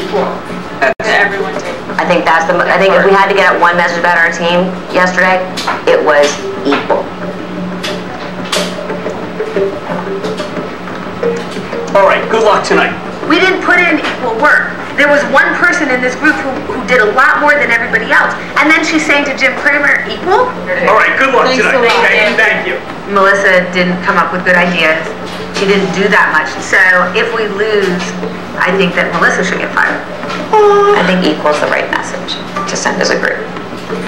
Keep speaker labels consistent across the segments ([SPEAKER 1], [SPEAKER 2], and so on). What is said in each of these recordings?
[SPEAKER 1] equal. Everyone take.
[SPEAKER 2] I think that's the. I think if we had to get one message about our team yesterday, it was equal.
[SPEAKER 3] All right. Good luck tonight.
[SPEAKER 4] We didn't put in equal work. There was one person in this group who did a lot more than everybody else. And then she's saying to Jim Kramer, equal?
[SPEAKER 3] All right, good luck tonight. Thank you.
[SPEAKER 4] Melissa didn't come up with good ideas. She didn't do that much. So if we lose, I think that Melissa should get fired.
[SPEAKER 2] I think equal is the right message to send as a group.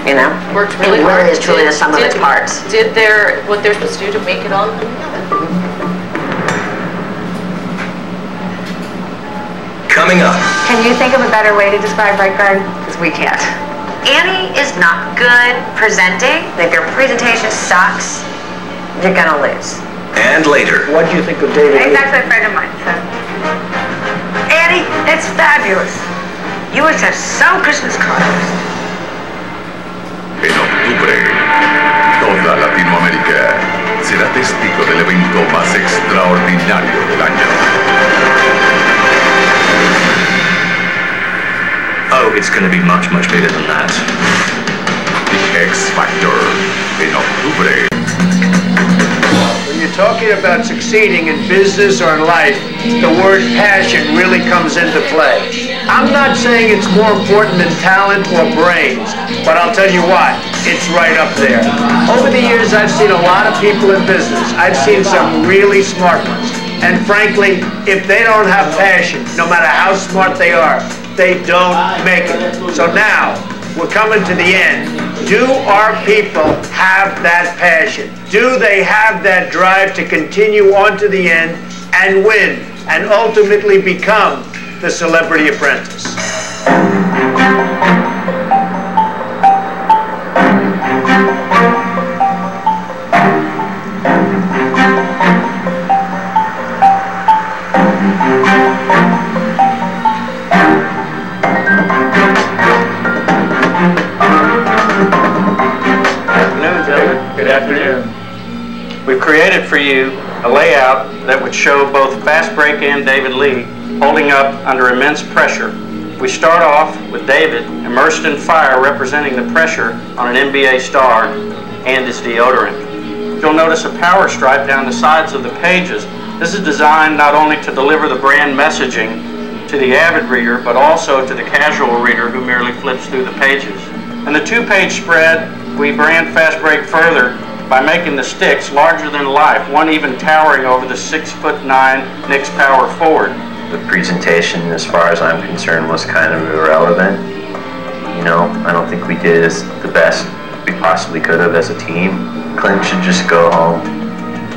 [SPEAKER 2] You know?
[SPEAKER 1] Worked really hard.
[SPEAKER 2] It really is truly the sum of its parts.
[SPEAKER 1] Did what they're supposed to do to make it all come together.
[SPEAKER 5] Coming up.
[SPEAKER 4] Can you think of a better way to describe right guard? Because we can't.
[SPEAKER 2] Annie is not good presenting. If your presentation sucks, you're gonna lose.
[SPEAKER 5] And later.
[SPEAKER 6] What do you think of David?
[SPEAKER 4] He's actually a friend of mine, so. Annie, it's fabulous. You must have some Christmas cards.
[SPEAKER 7] En octubre, toda Latinoamérica será testigo del evento más extraordinario del año.
[SPEAKER 5] Oh, it's going to be much, much bigger than that.
[SPEAKER 7] The X Factor en octubre.
[SPEAKER 6] When you're talking about succeeding in business or in life, the word passion really comes into play. I'm not saying it's more important than talent or brains, but I'll tell you what, it's right up there. Over the years, I've seen a lot of people in business. I've seen some really smart ones. And frankly, if they don't have passion, no matter how smart they are, they don't make it. So now, we're coming to the end. Do our people have that passion? Do they have that drive to continue on to the end and win and ultimately become the Celebrity Apprentice?
[SPEAKER 8] We've created for you a layout that would show both Fast Break and David Lee holding up under immense pressure. We start off with David immersed in fire representing the pressure on an NBA star and his deodorant. You'll notice a power stripe down the sides of the pages. This is designed not only to deliver the brand messaging to the avid reader, but also to the casual reader who merely flips through the pages. In the two-page spread, we brand Fast Break further by making the sticks larger than life, one even towering over the 6'9" Knicks power forward.
[SPEAKER 9] The presentation, as far as I'm concerned, was kind of irrelevant. You know, I don't think we did the best we possibly could have as a team. Clint should just go home.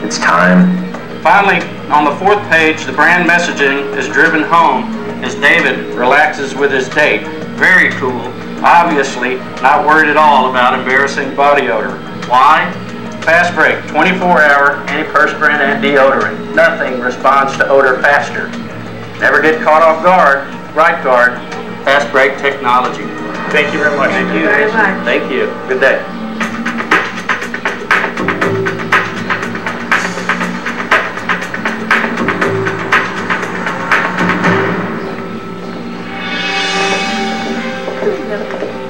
[SPEAKER 9] It's time.
[SPEAKER 8] Finally, on the fourth page, the brand messaging is driven home as David relaxes with his date. Very cool. Obviously, not worried at all about embarrassing body odor. Why? Fast Break, 24-hour antiperspirant and deodorant. Nothing responds to odor faster. Never get caught off guard. Right guard. Fast Break technology.
[SPEAKER 3] Thank you very much.
[SPEAKER 8] Thank you
[SPEAKER 4] very much.
[SPEAKER 8] Thank you. Good day.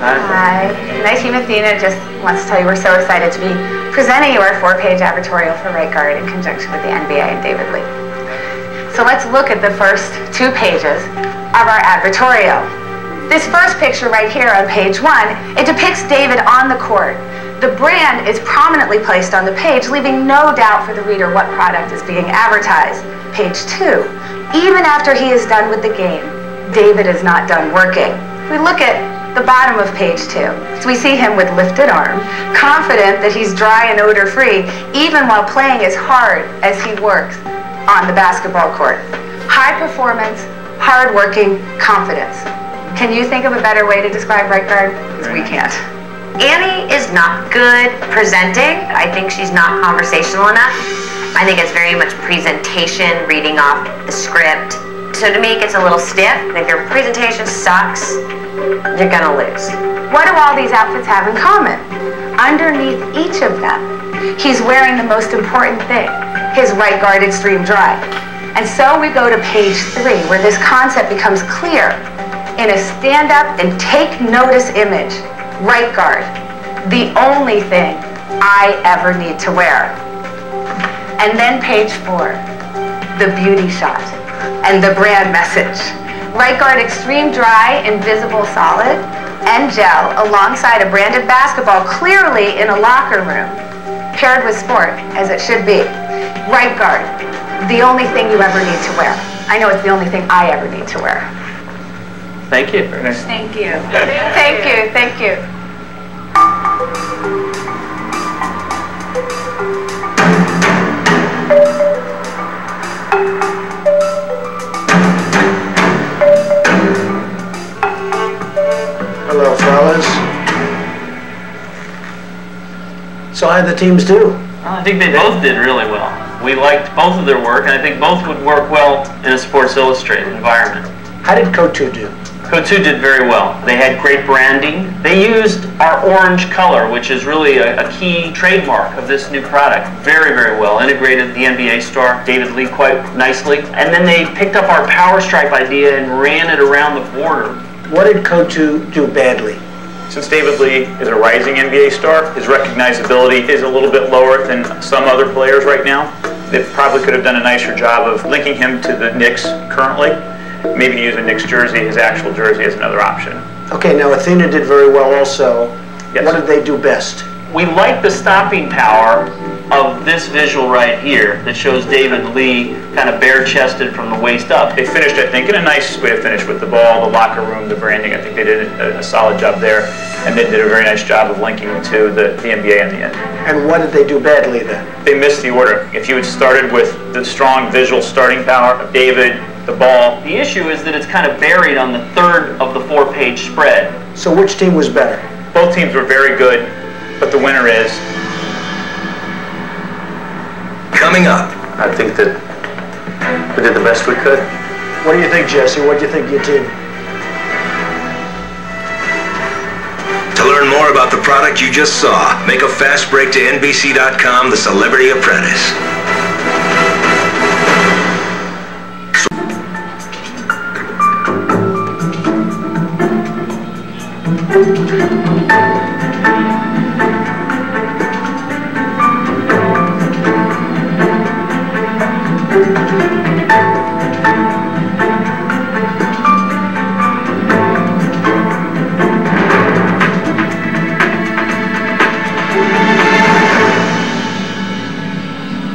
[SPEAKER 4] Hi. Nice to meet Athena. Just wants to tell you we're so excited to be presenting you our 4-page advertorial for Right Guard in conjunction with the NBA and David Lee. So let's look at the first 2 pages of our advertorial. This first picture right here on page 1, it depicts David on the court. The brand is prominently placed on the page, leaving no doubt for the reader what product is being advertised. Page 2, even after he is done with the game, David is not done working. We look at the bottom of page 2. So we see him with lifted arm, confident that he's dry and odor-free, even while playing as hard as he works on the basketball court. High performance, hard-working, confidence. Can you think of a better way to describe Right Guard? Because we can't.
[SPEAKER 2] Annie is not good presenting. I think she's not conversational enough. I think it's very much presentation, reading off the script. So to me, it gets a little stiff. And if your presentation sucks, you're gonna lose.
[SPEAKER 4] What do all these outfits have in common? Underneath each of them, he's wearing the most important thing, his Right Guard Extreme Dry. And so we go to page 3, where this concept becomes clear. in a stand up and take notice image. Right guard, the only thing I ever need to wear. And then page 4, the beauty shot and the brand message. Right guard extreme dry, invisible solid, and gel alongside a branded basketball clearly in a locker room, paired with sport, as it should be. Right guard, the only thing you ever need to wear. I know it's the only thing I ever need to wear.
[SPEAKER 8] Thank you.
[SPEAKER 4] Thank you. Thank you. Thank you.
[SPEAKER 6] Hello, fellas. So how'd the teams do?
[SPEAKER 8] I think they both did really well. We liked both of their work, and I think both would work well in a Sports Illustrated environment.
[SPEAKER 6] How did Cotu do?
[SPEAKER 8] Cotu did very well. They had great branding. They used our orange color, which is really a key trademark of this new product, very, very well. Integrated the NBA star, David Lee, quite nicely. And then they picked up our power stripe idea and ran it around the border.
[SPEAKER 6] What did Cotu do badly?
[SPEAKER 3] Since David Lee is a rising NBA star, his recognizability is a little bit lower than some other players right now. They probably could have done a nicer job of linking him to the Knicks currently. Maybe use a Knicks jersey, his actual jersey, as another option.
[SPEAKER 6] Okay, now Athena did very well also.
[SPEAKER 3] Yes.
[SPEAKER 6] What did they do best?
[SPEAKER 8] We like the stopping power of this visual right here that shows David Lee kind of bare-chested from the waist up.
[SPEAKER 3] They finished, I think, in a nice way to finish with the ball, the locker room, the branding. I think they did a solid job there, and they did a very nice job of linking to the NBA in the end.
[SPEAKER 6] And what did they do badly then?
[SPEAKER 3] They missed the order. If you had started with the strong visual starting power of David, the ball.
[SPEAKER 8] The issue is that it's kind of buried on the third of the 4-page spread.
[SPEAKER 6] So which team was better?
[SPEAKER 3] Both teams were very good, but the winner is...
[SPEAKER 5] Coming up.
[SPEAKER 9] I think that we did the best we could.
[SPEAKER 6] What do you think, Jesse? What do you think of your team?
[SPEAKER 5] To learn more about the product you just saw, make a fast break to NBC.com, The Celebrity Apprentice.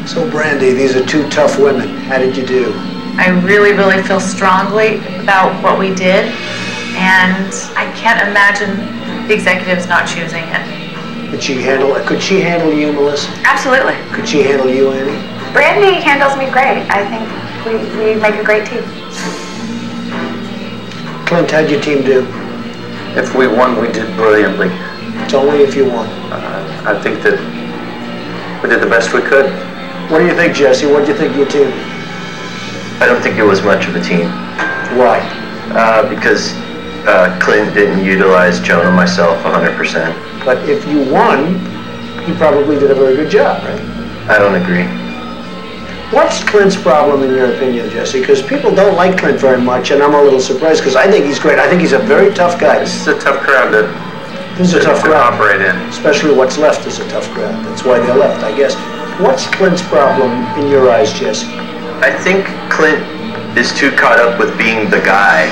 [SPEAKER 6] So Brandy, these are two tough women. How did you do?
[SPEAKER 1] I really, really feel strongly about what we did, and I can't imagine the executives not choosing it.
[SPEAKER 6] Could she handle you, Melissa?
[SPEAKER 1] Absolutely.
[SPEAKER 6] Could she handle you, Annie?
[SPEAKER 4] Brandy handles me great. I think we make a great team.
[SPEAKER 6] Clint, how'd your team do?
[SPEAKER 9] If we won, we did brilliantly.
[SPEAKER 6] It's only if you won.
[SPEAKER 9] I think that we did the best we could.
[SPEAKER 6] What do you think, Jesse? What do you think of your team?
[SPEAKER 9] I don't think it was much of a team.
[SPEAKER 6] Why?
[SPEAKER 9] Because Clint didn't utilize Joan and myself 100%.
[SPEAKER 6] But if you won, you probably did a very good job, right?
[SPEAKER 9] I don't agree.
[SPEAKER 6] What's Clint's problem in your opinion, Jesse? Because people don't like Clint very much, and I'm a little surprised because I think he's great. I think he's a very tough guy.
[SPEAKER 9] This is a tough crowd to operate in.
[SPEAKER 6] Especially what's left is a tough crowd. That's why they left, I guess. What's Clint's problem in your eyes, Jesse?
[SPEAKER 9] I think Clint is too caught up with being the guy.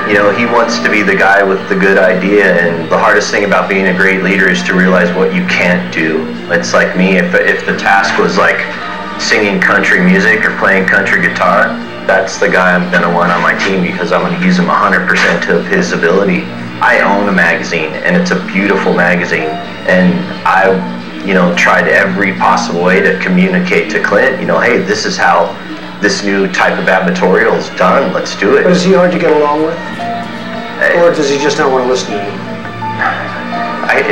[SPEAKER 9] You know, he wants to be the guy with the good idea, and the hardest thing about being a great leader is to realize what you can't do. It's like me, if the task was like singing country music or playing country guitar, that's the guy I'm gonna want on my team because I'm gonna use him 100% of his ability. I own a magazine, and it's a beautiful magazine, and I, tried every possible way to communicate to Clint, hey, this is how this new type of advertorial is done. Let's do it.
[SPEAKER 6] But is he hard to get along with? Or does he just not want to listen to you?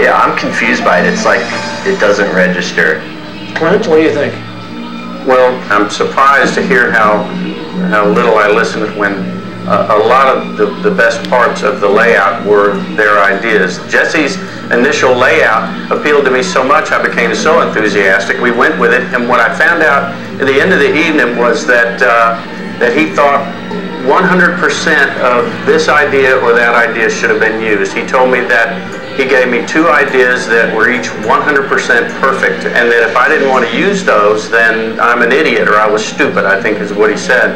[SPEAKER 9] I'm confused by it. It's like it doesn't register.
[SPEAKER 6] Clint, what do you think?
[SPEAKER 8] Well, I'm surprised to hear how little I listened when a lot of the best parts of the layout were their ideas. Jesse's initial layout appealed to me so much, I became so enthusiastic. We went with it, and what I found out at the end of the evening was that that he thought 100% of this idea or that idea should have been used. He told me that he gave me 2 ideas that were each 100% perfect, and that if I didn't want to use those, then I'm an idiot or I was stupid, I think is what he said.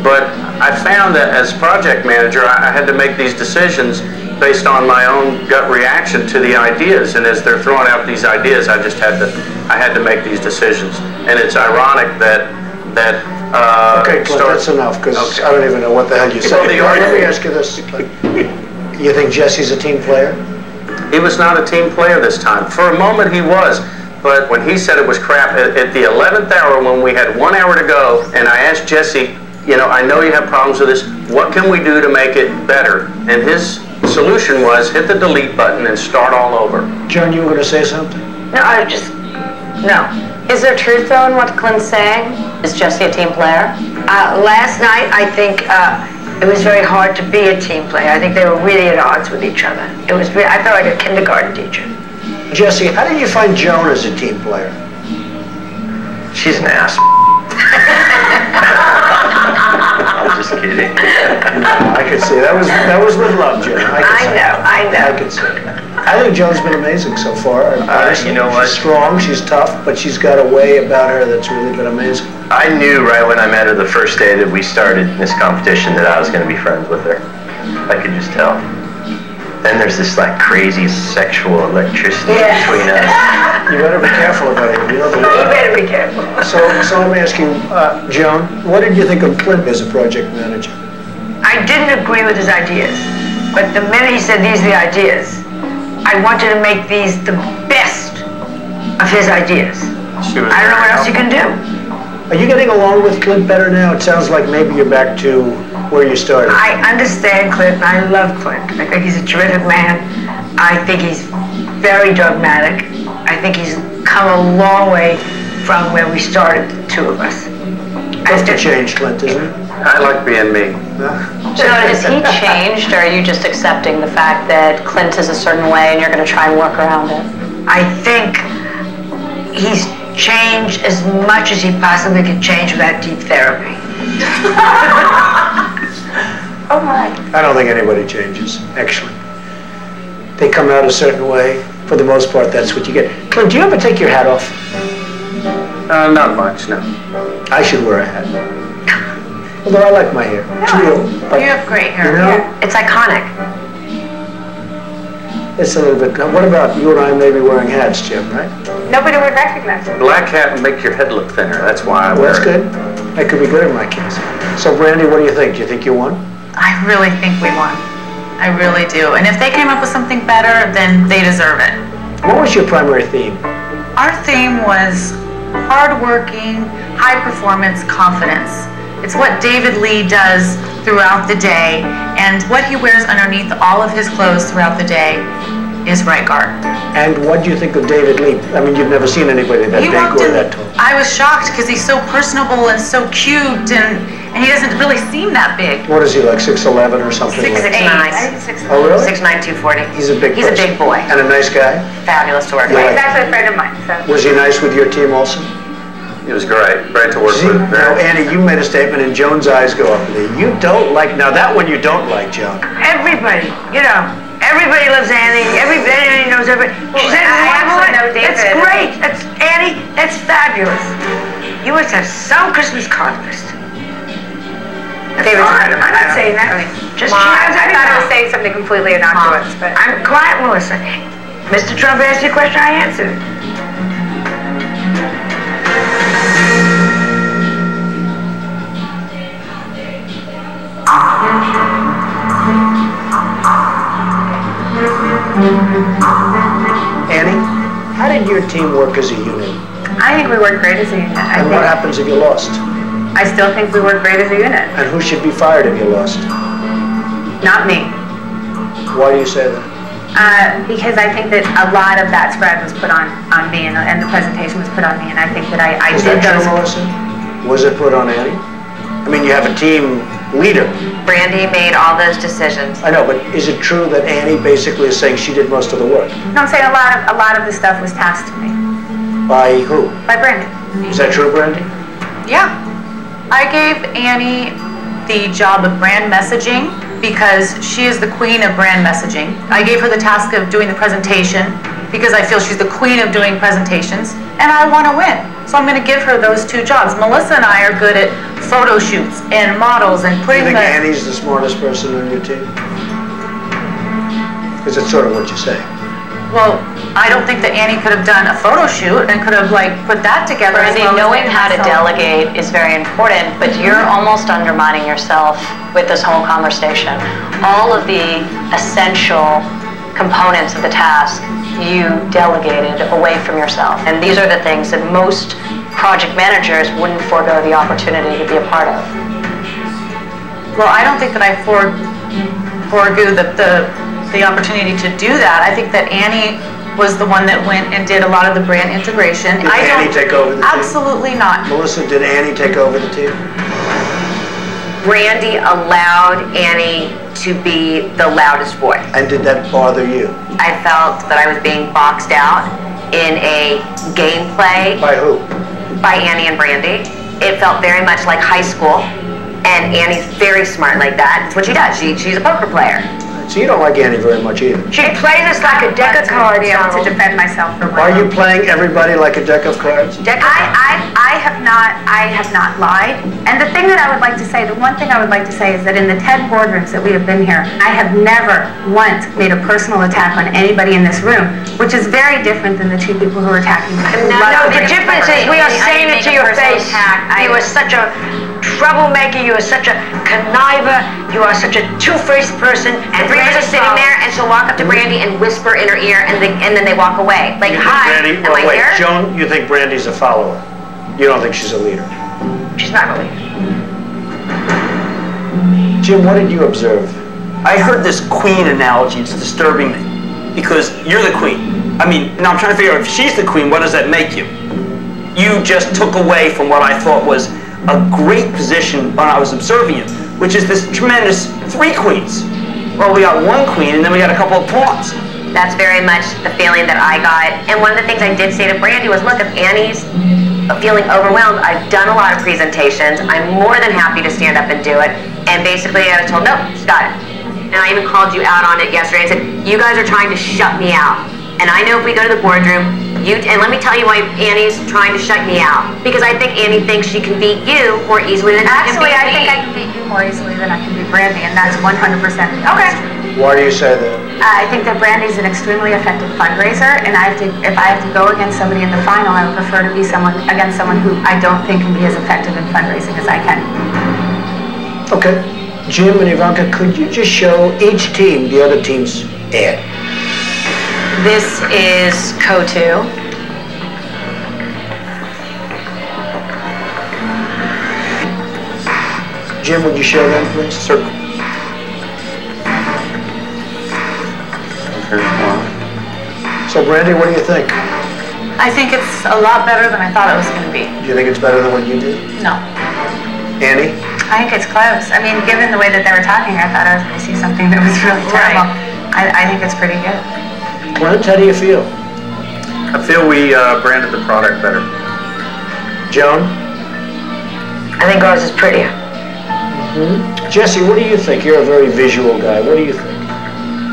[SPEAKER 8] But I found that as project manager, I had to make these decisions based on my own gut reaction to the ideas, and as they're throwing out these ideas, I had to make these decisions. And it's ironic that
[SPEAKER 6] okay, Clint, that's enough, because I don't even know what the hell you said. Let me ask you this, Clint. You think Jesse's a team player?
[SPEAKER 8] He was not a team player this time. For a moment he was, but when he said it was crap, at the 11th hour when we had 1 hour to go, and I asked Jesse, you know, I know you have problems with this, what can we do to make it better? And his solution was hit the delete button and start all over.
[SPEAKER 6] Joan, you were going to say something?
[SPEAKER 10] No, no. Is there truth, though, in what Clint's saying? Is Jesse a team player?
[SPEAKER 11] Last night, I think it was very hard to be a team player. I think they were really at odds with each other. It was I felt like a kindergarten teacher.
[SPEAKER 6] Jesse, how did you find Joan as a team player?
[SPEAKER 9] She's an ass. I was just kidding.
[SPEAKER 6] I could see that was with love, Joan.
[SPEAKER 11] I know.
[SPEAKER 6] I could see. I think Joan's been amazing so far.
[SPEAKER 9] You know what?
[SPEAKER 6] She's strong, she's tough, but she's got a way about her that's really been amazing.
[SPEAKER 9] I knew right when I met her the first day that we started this competition that I was going to be friends with her. I could just tell. Then there's this like crazy sexual electricity between us.
[SPEAKER 6] You better be careful about it. You
[SPEAKER 11] better be careful.
[SPEAKER 6] So let me ask you, Joan, what did you think of Clint as a project manager?
[SPEAKER 11] I didn't agree with his ideas, but the minute he said these are the ideas, I wanted to make these the best of his ideas. I don't know what else you can do.
[SPEAKER 6] Are you getting along with Clint better now? It sounds like maybe you're back to where you started.
[SPEAKER 11] I understand Clint, and I love Clint. I think he's a terrific man. I think he's very dogmatic. I think he's come a long way from where we started, the two of us.
[SPEAKER 6] That's to change, Clint, isn't it?
[SPEAKER 8] I like being me.
[SPEAKER 10] So has he changed, or are you just accepting the fact that Clint is a certain way and you're going to try and work around it?
[SPEAKER 11] I think he's changed as much as he possibly could change without deep therapy.
[SPEAKER 4] Oh my.
[SPEAKER 6] I don't think anybody changes, actually. They come out a certain way. For the most part, that's what you get. Clint, do you ever take your hat off?
[SPEAKER 8] Not much, no.
[SPEAKER 6] I should wear a hat. Although I like my hair. It's real.
[SPEAKER 1] You have great hair.
[SPEAKER 6] You know?
[SPEAKER 2] It's iconic.
[SPEAKER 6] It's a little bit. What about you and I maybe wearing hats, Jim, right?
[SPEAKER 4] Nobody would recognize it.
[SPEAKER 8] Black hat would make your head look thinner. That's why I wear
[SPEAKER 6] That's
[SPEAKER 8] it.
[SPEAKER 6] good. That could be good in my case. So, Brandy, what do you think? Do you think you won?
[SPEAKER 1] I really think we won. I really do. And if they came up with something better, then they deserve it.
[SPEAKER 6] What was your primary theme?
[SPEAKER 1] Our theme was hardworking, high performance, confidence. It's what David Lee does throughout the day, and what he wears underneath all of his clothes throughout the day is right guard.
[SPEAKER 6] And what do you think of David Lee? I mean, you've never seen anybody that big or that tall.
[SPEAKER 1] I was shocked because he's so personable and so cute, and he doesn't really seem that big.
[SPEAKER 6] What is he, like 6'11" or something?
[SPEAKER 2] 6'9".
[SPEAKER 6] Oh, really?
[SPEAKER 2] 6'9", 240.
[SPEAKER 6] He's a big
[SPEAKER 2] He's a big boy.
[SPEAKER 6] And a nice guy?
[SPEAKER 2] Fabulous to work with.
[SPEAKER 4] He's actually a friend of mine, so.
[SPEAKER 6] Was he nice with your team also?
[SPEAKER 8] It was great. Great to work with.
[SPEAKER 6] Now, Annie, you made a statement and Joan's eyes go up. You don't like, now that one you don't like, Joan.
[SPEAKER 11] Everybody, you know, everybody loves Annie. Everybody knows everybody. She said,
[SPEAKER 4] I actually know David.
[SPEAKER 11] That's great. That's Annie. That's fabulous. You must have some Christmas card list.
[SPEAKER 4] David's a friend of mine. I'm not saying that.
[SPEAKER 11] Just
[SPEAKER 4] Mom, I thought I was saying something completely innocuous, but
[SPEAKER 11] I'm quiet, Melissa. Mr. Trump asked you a question, I answered it.
[SPEAKER 6] Annie, how did your team work as a unit?
[SPEAKER 4] I think we work great as a unit.
[SPEAKER 6] And what happens if you lost?
[SPEAKER 4] I still think we work great as a unit.
[SPEAKER 6] And who should be fired if you lost?
[SPEAKER 4] Not me.
[SPEAKER 6] Why do you say that?
[SPEAKER 4] Because I think that a lot of that spread was put on me, and the presentation was put on me, and I think that I
[SPEAKER 6] Is
[SPEAKER 4] did
[SPEAKER 6] that
[SPEAKER 4] those.
[SPEAKER 6] true, Melissa? Was it put on Annie? I mean, you have a team leader.
[SPEAKER 2] Brandy made all those decisions.
[SPEAKER 6] I know, but is it true that Annie basically is saying she did most of the work?
[SPEAKER 4] No, I'm saying a lot of the stuff was tasked to me
[SPEAKER 6] By who?
[SPEAKER 4] by Brandon.
[SPEAKER 6] Is that true, Brandy?
[SPEAKER 1] Yeah. I gave Annie the job of brand messaging because she is the queen of brand messaging. I gave her the task of doing the presentation because I feel she's the queen of doing presentations, and I want to win. So I'm going to give her those two jobs. Melissa and I are good at photo shoots and models and putting
[SPEAKER 6] You think Annie's the smartest person on your team? Because it's sort of what you say.
[SPEAKER 1] Well, I don't think that Annie could have done a photo shoot and could have put that together.
[SPEAKER 10] Brandy, knowing how to delegate is very important, but you're almost undermining yourself with this whole conversation. All of the essential components of the task you delegated away from yourself. And these are the things that most project managers wouldn't forego the opportunity to be a part of.
[SPEAKER 1] Well, I don't think that I forego the opportunity to do that. I think that Annie was the one that went and did a lot of the brand integration.
[SPEAKER 6] Did Annie take over the team?
[SPEAKER 1] Absolutely not.
[SPEAKER 6] Melissa, did Annie take over the team?
[SPEAKER 2] Brandy allowed Annie to be the loudest voice.
[SPEAKER 6] And did that bother you?
[SPEAKER 2] I felt that I was being boxed out in a gameplay.
[SPEAKER 6] By who?
[SPEAKER 2] By Annie and Brandy. It felt very much like high school, and Annie's very smart like that. That's what she does. She's a poker player.
[SPEAKER 6] So you don't like Annie very much either.
[SPEAKER 4] She plays us like a deck of cards. Be able to defend myself for
[SPEAKER 6] Are you playing everybody like a deck of cards?
[SPEAKER 4] I have not lied. And the thing that I would like to say, the one thing I would like to say is that in the 10 boardrooms that we have been here, I have never once made a personal attack on anybody in this room, which is very different than the two people who are attacking me.
[SPEAKER 11] No, the difference is we are saying it to your face. You are such a troublemaker, you are such a conniver, you are such a two-faced person.
[SPEAKER 2] And three of us are sitting there, and she'll walk up to Brandy and whisper in her ear, and then they walk away. Like, hi, am I here?
[SPEAKER 6] Joan, you think Brandy's a follower? You don't think she's a leader?
[SPEAKER 4] She's not a leader.
[SPEAKER 6] Jim, what did you observe?
[SPEAKER 12] I heard this queen analogy. It's disturbing me because you're the queen. I mean, now I'm trying to figure out if she's the queen, what does that make you? You just took away from what I thought was a great position when I was observing you, which is this tremendous 3 queens. Well, we got 1 queen and then we got a couple of pawns.
[SPEAKER 2] That's very much the feeling that I got. And one of the things I did say to Brandy was, look, if Annie's feeling overwhelmed, I've done a lot of presentations. I'm more than happy to stand up and do it. And basically I was told, nope, she's got it. And I even called you out on it yesterday and said, you guys are trying to shut me out. And I know if we go to the boardroom, and let me tell you why Annie's trying to shut me out. Because I think Annie thinks she can beat you more easily than she can beat me.
[SPEAKER 4] Actually, I think I can beat you more easily than I can beat Brandy, and that's 100% okay.
[SPEAKER 6] Why do you say that?
[SPEAKER 4] I think that Brandy's an extremely effective fundraiser, and if I have to go against somebody in the final, I would prefer to be against someone who I don't think can be as effective in fundraising as I can.
[SPEAKER 6] Okay. Jim and Ivanka, could you just show each team the other team's ad?
[SPEAKER 10] This is Co2.
[SPEAKER 6] Jim, would you show them, please?
[SPEAKER 8] Certainly.
[SPEAKER 6] So, Brandy, what do you think?
[SPEAKER 1] I think it's a lot better than I thought it was going to be.
[SPEAKER 6] Do you think it's better than what you did?
[SPEAKER 1] No.
[SPEAKER 6] Annie?
[SPEAKER 4] I think it's close. I mean, given the way that they were talking, I thought I was going to see something that was really terrible. I think it's pretty good.
[SPEAKER 6] Clint, how do you feel?
[SPEAKER 8] I feel we branded the product better.
[SPEAKER 6] Joan?
[SPEAKER 11] I think ours is prettier.
[SPEAKER 6] Jesse, what do you think? You're a very visual guy. What do you think?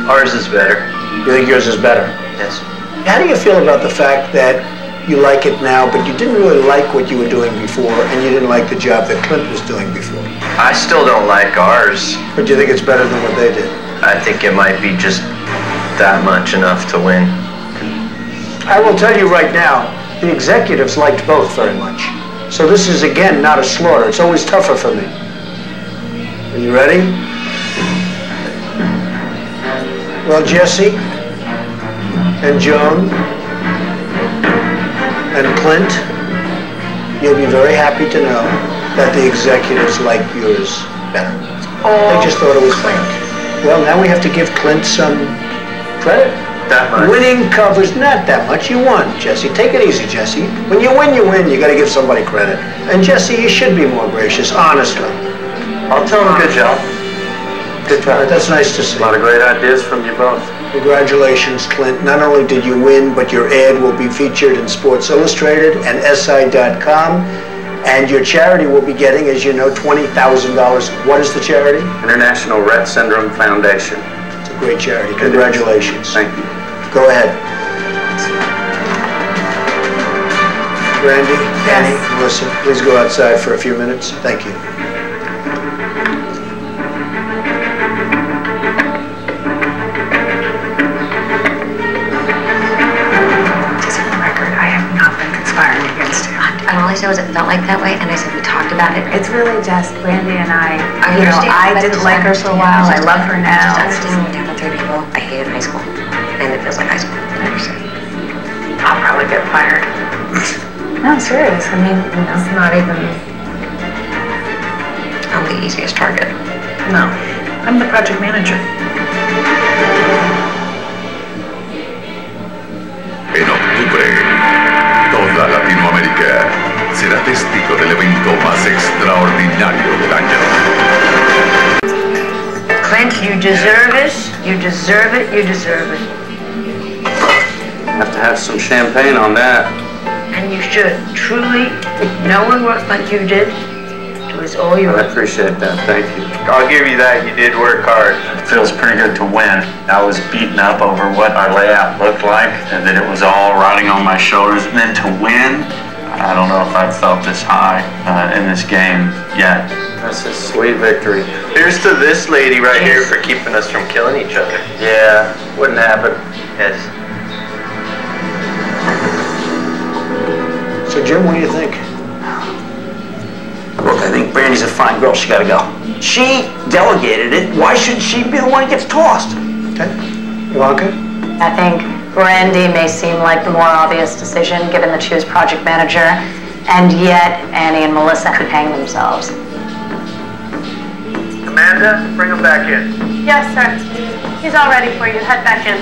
[SPEAKER 9] Ours is better.
[SPEAKER 6] You think yours is better?
[SPEAKER 9] Yes.
[SPEAKER 6] How do you feel about the fact that you like it now, but you didn't really like what you were doing before, and you didn't like the job that Clint was doing before?
[SPEAKER 9] I still don't like ours.
[SPEAKER 6] But do you think it's better than what they did?
[SPEAKER 9] I think it might be just that much enough to win.
[SPEAKER 6] I will tell you right now, the executives liked both very much. So this is, again, not a slaughter. It's always tougher for me. Are you ready? Well, Jesse and Joan and Clint, you'll be very happy to know that the executives like yours better. They just thought it was Clint. Well, now we have to give Clint some credit.
[SPEAKER 9] That much.
[SPEAKER 6] Winning covers not that much. You won, Jesse. Take it easy, Jesse. When you win, you win. You got to give somebody credit. And Jesse, you should be more gracious, honestly.
[SPEAKER 8] I'll tell them good job. Good job.
[SPEAKER 6] That's nice to see.
[SPEAKER 8] A lot of great ideas from you both.
[SPEAKER 6] Congratulations, Clint. Not only did you win, but your ad will be featured in Sports Illustrated and SI.com. And your charity will be getting, as you know, $20,000. What is the charity?
[SPEAKER 8] International Rett Syndrome Foundation.
[SPEAKER 6] It's a great charity. Congratulations.
[SPEAKER 8] Thank you.
[SPEAKER 6] Go ahead. Brandy, Annie, Melissa, please go outside for a few minutes. Thank you.
[SPEAKER 4] Just for the record, I have not been conspiring against you.
[SPEAKER 2] All I said was it felt like that way, and I said we talked about it.
[SPEAKER 4] It's really just Brandy and I,
[SPEAKER 2] I
[SPEAKER 4] you know,
[SPEAKER 2] understand,
[SPEAKER 4] I
[SPEAKER 2] but
[SPEAKER 4] didn't
[SPEAKER 2] just
[SPEAKER 4] like her for a while. I love her now.
[SPEAKER 2] Just understand we're down to 3 people. I hated high school, and it feels like high school. I understand.
[SPEAKER 4] I'll probably get fired. No, I'm serious. I mean, it's not even...
[SPEAKER 2] I'm the easiest target.
[SPEAKER 1] No, I'm the project manager.
[SPEAKER 7] En octubre, toda Latinoamérica será testigo del evento más extraordinario del año.
[SPEAKER 11] Clint, you deserve it. You deserve it. You deserve it.
[SPEAKER 8] Have to have some champagne on that.
[SPEAKER 11] And you should. Truly, if no one worked like you did, it was all yours.
[SPEAKER 8] I appreciate that. Thank you.
[SPEAKER 9] I'll give you that. You did work hard. It feels pretty good to win. I was beaten up over what our layout looked like and that it was all riding on my shoulders. And then to win, I don't know if I've felt this high in this game yet.
[SPEAKER 8] That's a sweet victory.
[SPEAKER 9] Here's to this lady right here for keeping us from killing each other. Yeah, wouldn't happen. Yes.
[SPEAKER 6] So, Jim, what do you think?
[SPEAKER 12] Look, I think Brandy's a fine girl. She gotta go. She delegated it. Why shouldn't she be the one who gets tossed?
[SPEAKER 6] Okay. Ivanka?
[SPEAKER 10] I think Brandy may seem like the more obvious decision given that she was project manager, and yet Annie and Melissa could hang themselves.
[SPEAKER 6] Amanda, bring him back in.
[SPEAKER 4] Yes, sir. He's all ready for you. Head back in.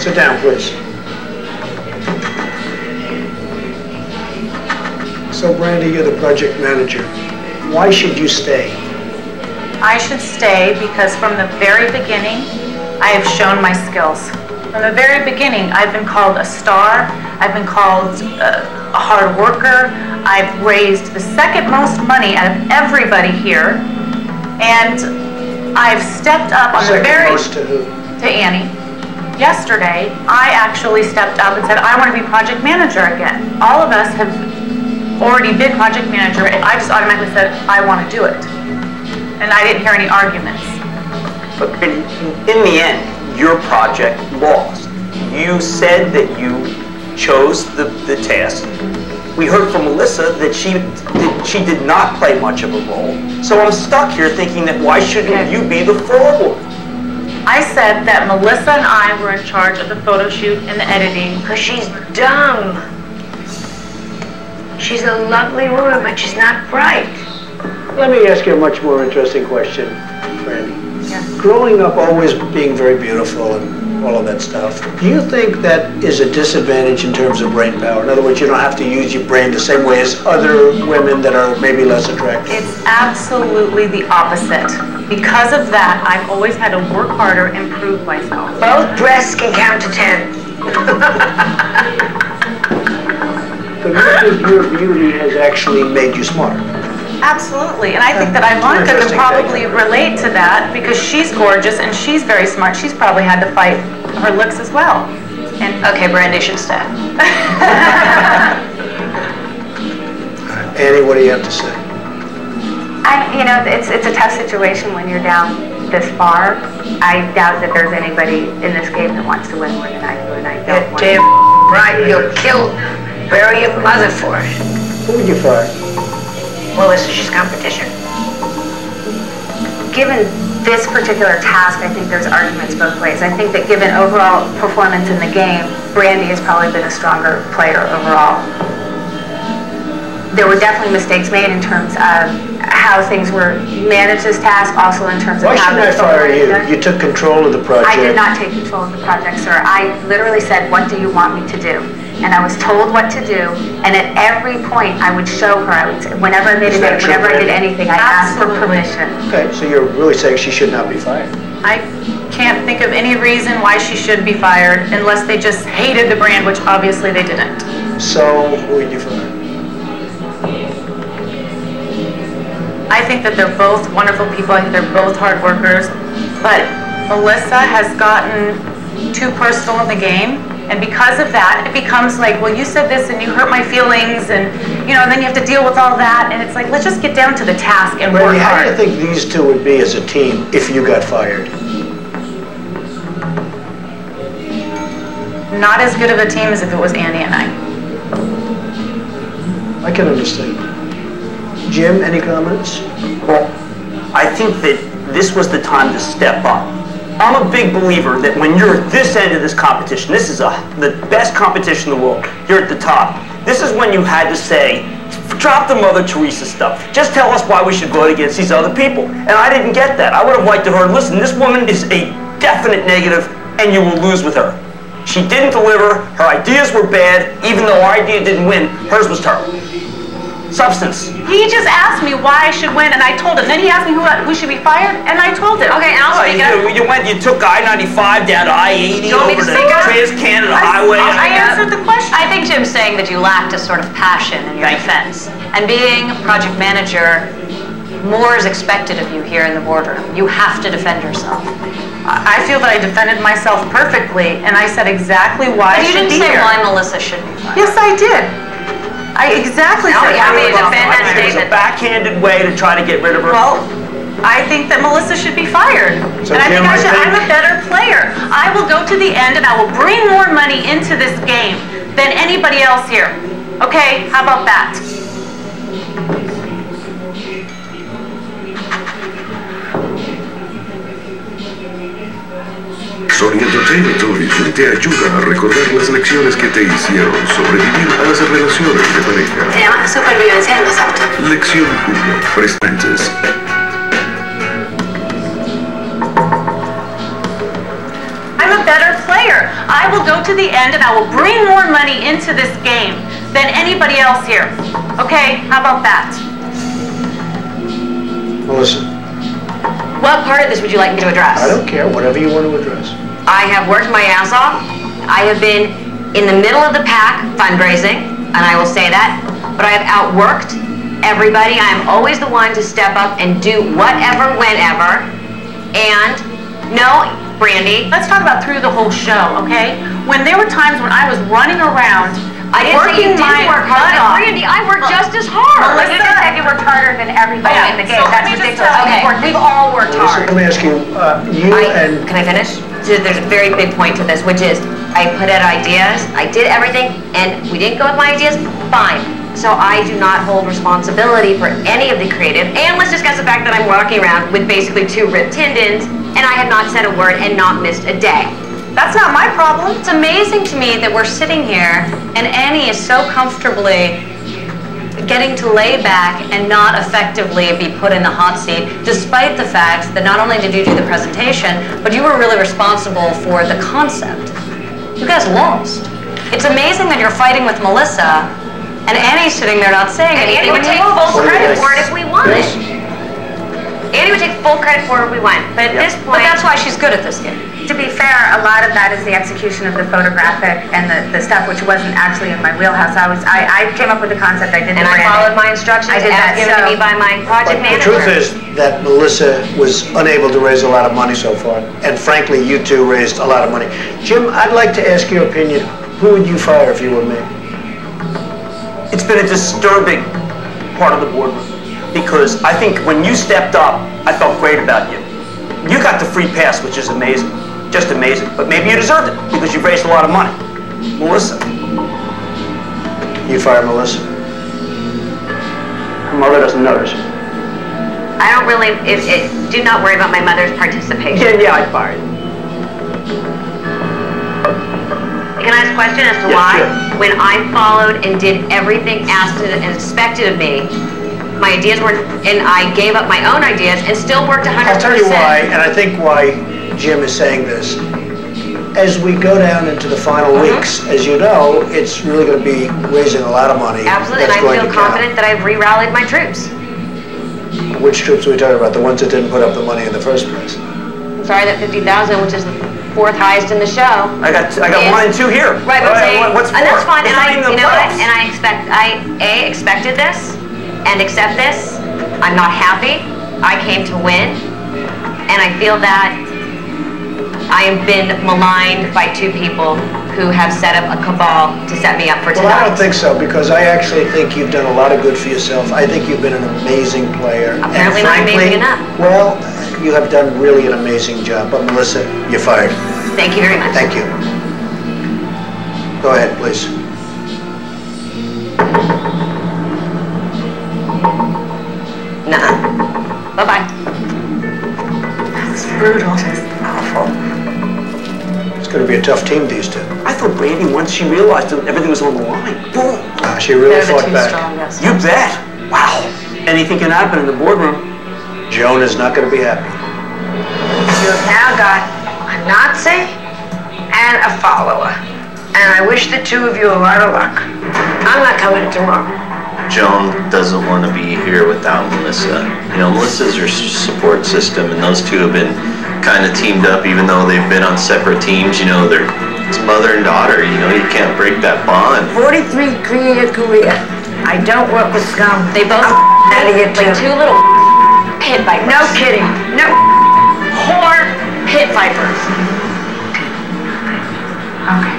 [SPEAKER 6] Sit down, please. So, Brandy, you're the project manager. Why should you stay?
[SPEAKER 1] I should stay because from the very beginning, I have shown my skills. From the very beginning, I've been called a star. I've been called a hard worker. I've raised the second most money out of everybody here. And I've stepped up on the very...
[SPEAKER 6] Second most to who?
[SPEAKER 1] To Annie. Yesterday, I actually stepped up and said, I want to be project manager again. All of us have already been project manager, and I just automatically said, I want to do it. And I didn't hear any arguments.
[SPEAKER 12] But in the end, your project lost. You said that you chose the task. We heard from Melissa that she did not play much of a role. So I'm stuck here thinking that why shouldn't you be the forward?
[SPEAKER 1] I said that Melissa and I were in charge of the photo shoot and the editing.
[SPEAKER 11] Because she's dumb. She's a lovely woman, but she's not bright.
[SPEAKER 6] Let me ask you a much more interesting question, Brandy.
[SPEAKER 1] Yes.
[SPEAKER 6] Growing up always being very beautiful and all of that stuff, do you think that is a disadvantage in terms of brain power? In other words, you don't have to use your brain the same way as other women that are maybe less attractive?
[SPEAKER 1] It's absolutely the opposite. Because of that, I've always had to work harder and prove myself.
[SPEAKER 11] Both breasts can count to 10.
[SPEAKER 6] So you think your beauty has actually made you smarter?
[SPEAKER 1] Absolutely, and I think that Ivanka could probably relate to that because she's gorgeous and she's very smart. She's probably had to fight her looks as well. And
[SPEAKER 10] Okay, Brandy should stay.
[SPEAKER 6] Annie, what do you have to say?
[SPEAKER 4] You know, it's a tough situation when you're down this far. I doubt that there's anybody in this game that wants to win more than I do, and I don't want
[SPEAKER 11] Damn right, you'll bury your mother for it.
[SPEAKER 6] Who would you fire?
[SPEAKER 11] Melissa, she's competition.
[SPEAKER 4] Given this particular task, I think there's arguments both ways. I think that given overall performance in the game, Brandy has probably been a stronger player overall. There were definitely mistakes made in terms of how things were managed this task, also in terms of
[SPEAKER 6] Why
[SPEAKER 4] how
[SPEAKER 6] shouldn't I fire you? You took control of the project.
[SPEAKER 4] I did not take control of the project, sir. I literally said, what do you want me to do? And I was told what to do, and at every point I would show her, I would say, whenever I made a date, whenever I did anything, I asked for permission.
[SPEAKER 6] Okay, so you're really saying she should not be fired?
[SPEAKER 1] I can't think of any reason why she should be fired unless they just hated the brand, which obviously they didn't.
[SPEAKER 6] So, who would you fire?
[SPEAKER 1] I think that they're both wonderful people. I think they're both hard workers. But Melissa has gotten too personal in the game. And because of that, it becomes like, well, you said this and you hurt my feelings, and and then you have to deal with all that. And it's like, let's just get down to the task and work
[SPEAKER 6] Randy, how
[SPEAKER 1] hard.
[SPEAKER 6] do you think these two would be as a team if you got fired?
[SPEAKER 1] Not as good of a team as if it was Andy and I.
[SPEAKER 6] I can understand. Jim, any comments?
[SPEAKER 12] Well, I think that this was the time to step up. I'm a big believer that when you're at this end of this competition, this is the best competition in the world, you're at the top. This is when you had to say, drop the Mother Teresa stuff. Just tell us why we should vote against these other people. And I didn't get that. I would have liked to hear, listen, this woman is a definite negative and you will lose with her. She didn't deliver, her ideas were bad, even though our idea didn't win, hers was terrible. Substance.
[SPEAKER 1] He just asked me why I should win, and I told him. Then he asked me who should be fired, and I told him.
[SPEAKER 2] Okay, and I'll speak up.
[SPEAKER 12] You took I-95 down to I-80 over to Trans-Canada Highway.
[SPEAKER 1] I answered the question.
[SPEAKER 10] I think Jim's saying that you lacked a sort of passion in your defense. And being a project manager, more is expected of you here in the boardroom. You have to defend yourself.
[SPEAKER 1] I feel that I defended myself perfectly, and I said exactly why
[SPEAKER 10] But you
[SPEAKER 1] I should
[SPEAKER 10] didn't
[SPEAKER 1] be
[SPEAKER 10] say
[SPEAKER 1] here.
[SPEAKER 10] why Melissa should be fired.
[SPEAKER 1] Yes, I did. I exactly said
[SPEAKER 2] how
[SPEAKER 1] why
[SPEAKER 2] many
[SPEAKER 1] Melissa
[SPEAKER 2] defend that
[SPEAKER 1] was fired.
[SPEAKER 12] It was a backhanded way to try to get rid of her.
[SPEAKER 1] Well, I think that Melissa should be fired.
[SPEAKER 6] So
[SPEAKER 1] and I
[SPEAKER 6] Jim,
[SPEAKER 1] think I'm a better player. I will go to the end and I will bring more money into this game than anybody else here. Okay, how about that?
[SPEAKER 5] Sony Entertainment Television te ayuda a recordar las lecciones que te hicieron sobrevivir a las relaciones de pareja.
[SPEAKER 13] Se llama supervivencia en los autos.
[SPEAKER 5] Lección 1. Presentes.
[SPEAKER 1] I'm a better player. I will go to the end and I will bring more money into this game than anybody else here. Okay, how about that?
[SPEAKER 6] Melissa,
[SPEAKER 2] What part of this would you like me to address?
[SPEAKER 6] I don't care, whatever you want to address.
[SPEAKER 2] I have worked my ass off. I have been in the middle of the pack fundraising, and I will say that, but I have outworked everybody. I am always the one to step up and do whatever, whenever. And no, Brandy.
[SPEAKER 1] Let's talk about through the whole show, okay? When there were times when I was running around,
[SPEAKER 2] I didn't say you
[SPEAKER 1] working my
[SPEAKER 2] didn't work hard,
[SPEAKER 1] butt
[SPEAKER 2] but
[SPEAKER 1] off.
[SPEAKER 2] Brandy, I worked just as hard.
[SPEAKER 1] Melissa,
[SPEAKER 4] You just said you worked harder than everybody in the game.
[SPEAKER 1] so let
[SPEAKER 4] That's
[SPEAKER 1] me just
[SPEAKER 4] ridiculous.
[SPEAKER 1] tell you.
[SPEAKER 2] Okay.
[SPEAKER 4] We've all worked
[SPEAKER 6] Melissa,
[SPEAKER 4] hard.
[SPEAKER 6] let me ask you,
[SPEAKER 2] Can I finish? There's a very big point to this, which is I put out ideas, I did everything, and we didn't go with my ideas, fine. So I do not hold responsibility for any of the creative, and let's discuss the fact that I'm walking around with basically 2 ripped tendons, and I have not said a word and not missed a day.
[SPEAKER 1] That's not my problem.
[SPEAKER 10] It's amazing to me that we're sitting here and Annie is so comfortably getting to lay back and not effectively be put in the hot seat, despite the fact that not only did you do the presentation, but you were really responsible for the concept. You guys lost. It's amazing that you're fighting with Melissa and Annie's sitting there not saying
[SPEAKER 2] And
[SPEAKER 10] anything.
[SPEAKER 2] Annie would
[SPEAKER 10] and you
[SPEAKER 2] take
[SPEAKER 10] lost.
[SPEAKER 2] full credit for it if we won. Annie would take full credit for it if we won. But at this
[SPEAKER 10] But
[SPEAKER 2] point,
[SPEAKER 10] that's why she's good at this game.
[SPEAKER 4] To be fair, a lot of that is the execution of the photographic and the stuff which wasn't actually in my wheelhouse. I came up with the concept. I did
[SPEAKER 2] and
[SPEAKER 4] the
[SPEAKER 2] I
[SPEAKER 4] branding.
[SPEAKER 2] followed my instructions
[SPEAKER 4] I did
[SPEAKER 2] as
[SPEAKER 4] that,
[SPEAKER 2] given to
[SPEAKER 4] so-
[SPEAKER 2] me by my project
[SPEAKER 6] But the
[SPEAKER 2] manager.
[SPEAKER 6] truth is that Melissa was unable to raise a lot of money so far, and frankly, you two raised a lot of money. Jim, I'd like to ask your opinion. Who would you fire if you were me?
[SPEAKER 12] It's been a disturbing part of the boardroom because I think when you stepped up, I felt great about you. You got the free pass, which is amazing, just amazing. But maybe you deserved it because you've raised a lot of money. Melissa.
[SPEAKER 6] You fire Melissa?
[SPEAKER 12] Her mother doesn't notice.
[SPEAKER 2] I don't really, do not worry about my mother's participation.
[SPEAKER 12] Yeah, I'd fire you.
[SPEAKER 2] Can I ask a question as to
[SPEAKER 12] Yeah,
[SPEAKER 2] why?
[SPEAKER 12] sure.
[SPEAKER 2] When I followed and did everything asked and expected of me, my ideas were, and I gave up my own ideas and still worked 100%.
[SPEAKER 6] I'll tell you why, and I think why Jim is saying this. As we go down into the final weeks, as you know, it's really going to be raising a lot of money.
[SPEAKER 2] Absolutely, and
[SPEAKER 6] that's
[SPEAKER 2] I
[SPEAKER 6] going
[SPEAKER 2] feel
[SPEAKER 6] to count.
[SPEAKER 2] confident that I've re-rallied my troops.
[SPEAKER 6] Which troops are we talking about? The ones that didn't put up the money in the first place?
[SPEAKER 2] sorry that 50,000, which is the 4th highest in the show.
[SPEAKER 12] I got 1 and 2 here.
[SPEAKER 2] Right, but I'm saying,
[SPEAKER 12] what's 4?
[SPEAKER 2] and that's fine.
[SPEAKER 12] It's
[SPEAKER 2] And
[SPEAKER 12] not even the playoffs.
[SPEAKER 2] I expected this and accept this. I'm not happy. I came to win, and I feel that I have been maligned by 2 people who have set up a cabal to set me up for tonight.
[SPEAKER 6] Well, I don't think so, because I actually think you've done a lot of good for yourself. I think you've been an amazing player.
[SPEAKER 2] Apparently
[SPEAKER 6] and
[SPEAKER 2] not amazing enough.
[SPEAKER 6] Well, you have done really an amazing job. But Melissa, you're fired.
[SPEAKER 2] Thank you very much.
[SPEAKER 6] Thank you. Go ahead, please.
[SPEAKER 2] Nuh-uh. Bye-bye.
[SPEAKER 11] That's brutal. That's awful.
[SPEAKER 6] It's going to be a tough team, these 2.
[SPEAKER 12] I thought Brandy, once she realized that everything was on the line, boom.
[SPEAKER 6] She really fought back.
[SPEAKER 12] You bet. Wow. Anything can happen in the boardroom.
[SPEAKER 6] Joan is not going to be happy.
[SPEAKER 11] You have now got a Nazi and a follower. And I wish the 2 of you a lot of luck. I'm not coming tomorrow.
[SPEAKER 9] Joan doesn't want to be here without Melissa. You know, Melissa's her support system, and those 2 have been kind of teamed up, even though they've been on separate teams. You know, it's mother and daughter. You know, you can't break that bond.
[SPEAKER 11] 43-year career. I don't work with scum.
[SPEAKER 2] They both
[SPEAKER 11] out of here too.
[SPEAKER 2] like 2 little pit vipers.
[SPEAKER 11] No kidding. No.
[SPEAKER 2] Whore pit vipers.
[SPEAKER 1] Okay.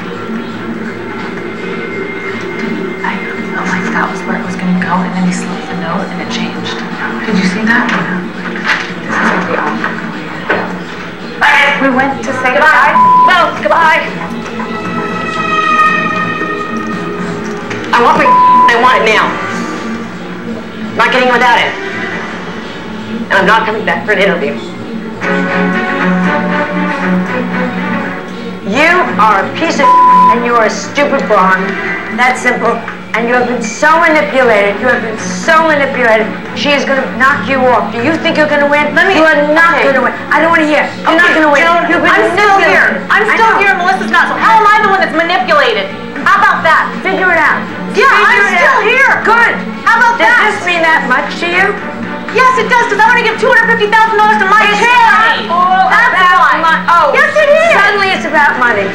[SPEAKER 1] I felt like that was where it was going to go, and then he slipped the note, and it changed. Did you see that? This is like the opposite. We went to say goodbye.
[SPEAKER 2] Well, goodbye. I want it now. I'm not getting without it. And I'm not coming back for an interview.
[SPEAKER 11] You are a piece of and you are a stupid blonde. That's simple. And you have been so manipulated. You have been so manipulated. She is going to knock you off. Do you think you're going to win? You are not going to win. I don't want to hear. You're not going to win.
[SPEAKER 1] Joan,
[SPEAKER 11] You've been
[SPEAKER 1] I'm still here.
[SPEAKER 11] manipulated.
[SPEAKER 1] I'm still here. Melissa's not. So how am I the one that's manipulated? How about that?
[SPEAKER 11] Figure it out.
[SPEAKER 1] Yeah, I'm still here.
[SPEAKER 11] Good.
[SPEAKER 1] How about that?
[SPEAKER 11] Does this mean that much to you?
[SPEAKER 1] Yes, it does, because I want to give $250,000 to my charity. That's why.
[SPEAKER 11] Oh,
[SPEAKER 1] yes, it is.
[SPEAKER 11] Suddenly it's about money.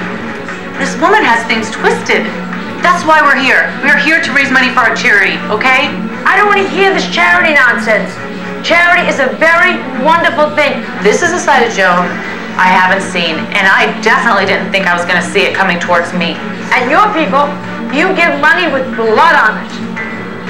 [SPEAKER 1] This woman has things twisted. That's why we're here. We're here to raise money for our charity, okay?
[SPEAKER 11] I don't want to hear this charity nonsense. Charity is a very wonderful thing.
[SPEAKER 1] This is a side of Joan I haven't seen, and I definitely didn't think I was going to see it coming towards me.
[SPEAKER 11] And your people, you give money with blood on it.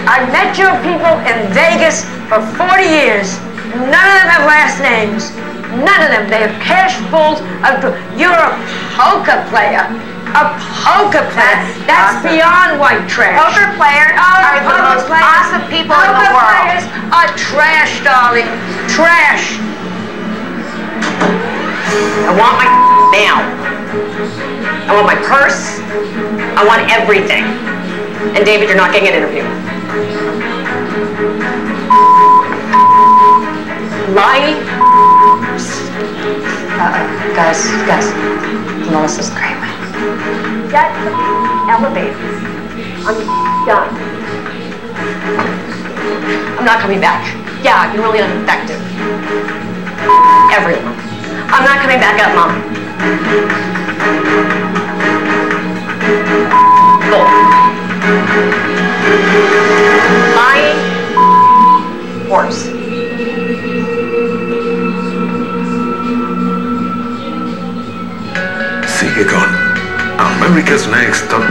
[SPEAKER 11] I've met your people in Vegas for 40 years. None of them have last names. None of them. They have cash fulls of... You're a poker player. A poker player. That's beyond white trash.
[SPEAKER 2] Poker players are the most awesome people in the world.
[SPEAKER 11] Poker players are trash, darling. Trash.
[SPEAKER 2] I want my now. I want my purse. I want everything. And David, you're not getting an interview. Lying.
[SPEAKER 10] Guys, Melissa's great.
[SPEAKER 2] Get elevated. I'm done. I'm not coming back. Yeah, you're really ineffective. Everyone. I'm not coming back up, Mom. Go. Lying horse.
[SPEAKER 7] Sigue con America's Next Top